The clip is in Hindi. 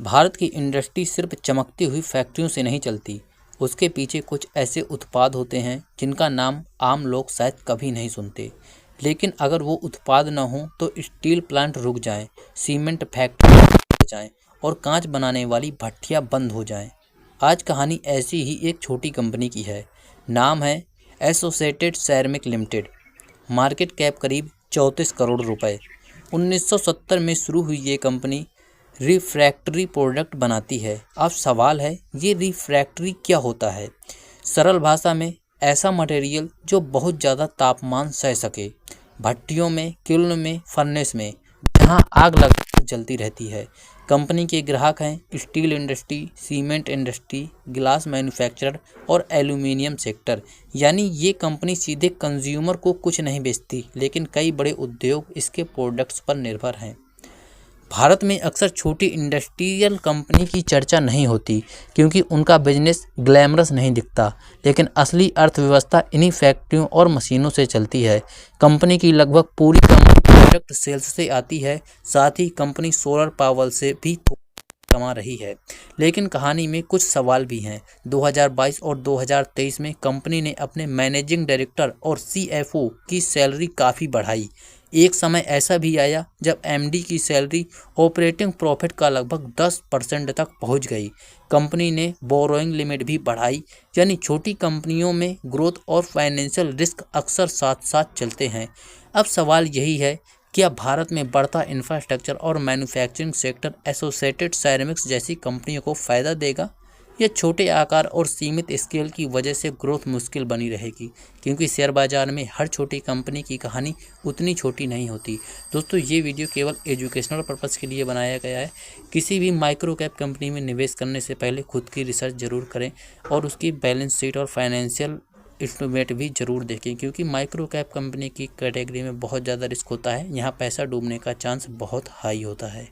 भारत की इंडस्ट्री सिर्फ चमकती हुई फैक्ट्रियों से नहीं चलती। उसके पीछे कुछ ऐसे उत्पाद होते हैं जिनका नाम आम लोग शायद कभी नहीं सुनते। लेकिन अगर वो उत्पाद न हो तो स्टील प्लांट रुक जाएं, सीमेंट फैक्ट्री रुक जाएं और कांच बनाने वाली भट्टियां बंद हो जाएं। आज कहानी ऐसी ही एक छोटी कंपनी की है। नाम है associated ceramic limited. Market cap करीब 34 करोड़ रुपए। 1970 में शुरू हुई ये कंपनी रिफ्रैक्टरी प्रोडक्ट बनाती है। अब सवाल है, ये रिफ्रैक्टरी क्या होता है? सरल भाषा में, ऐसा मटेरियल जो बहुत ज़्यादा तापमान सह सके। भट्टियों में, किल्न में, फर्नेस में, जहाँ आग लगातार जलती रहती है। कंपनी के ग्राहक हैं steel industry, cement industry, glass manufacturer और एल्यूमिनियम सेक्टर। यानी ये कंपनी सीधे कंज्यूमर को कुछ नहीं बेचती, लेकिन कई बड़े उद्योग इसके प्रोडक्ट्स पर निर्भर हैं। भारत में अक्सर छोटी इंडस्ट्रियल कंपनी की चर्चा नहीं होती क्योंकि उनका बिजनेस ग्लैमरस नहीं दिखता, लेकिन असली अर्थव्यवस्था इन्हीं फैक्ट्रियों और मशीनों से चलती है। कंपनी की लगभग पूरी कमाई प्रोडक्ट सेल्स से आती है। साथ ही कंपनी सोलर पावर से भी कमा रही है। लेकिन कहानी में कुछ सवाल भी हैं। 2022 और 2023 में कंपनी ने अपने मैनेजिंग डायरेक्टर और सीएफओ की सैलरी काफ़ी बढ़ाई। एक समय ऐसा भी आया जब एमडी की सैलरी ऑपरेटिंग प्रॉफिट का लगभग 10% तक पहुंच गई। कंपनी ने बोरोइंग लिमिट भी बढ़ाई। यानी छोटी कंपनियों में ग्रोथ और फाइनेंशियल रिस्क अक्सर साथ साथ चलते हैं। अब सवाल यही है, क्या भारत में बढ़ता इंफ्रास्ट्रक्चर और मैन्युफैक्चरिंग सेक्टर एसोसिएटेड सिरेमिक्स जैसी कंपनियों को फ़ायदा देगा, या छोटे आकार और सीमित स्केल की वजह से ग्रोथ मुश्किल बनी रहेगी? क्योंकि शेयर बाजार में हर छोटी कंपनी की कहानी उतनी छोटी नहीं होती। दोस्तों, ये वीडियो केवल एजुकेशनल पर्पज़ के लिए बनाया गया है। किसी भी माइक्रो कैप कंपनी में निवेश करने से पहले खुद की रिसर्च जरूर करें और उसकी बैलेंस शीट और फाइनेंशियल एस्टिमेट भी ज़रूर देखें, क्योंकि माइक्रो कैप कंपनी की कैटेगरी में बहुत ज़्यादा रिस्क होता है। यहाँ पैसा डूबने का चांस बहुत हाई होता है।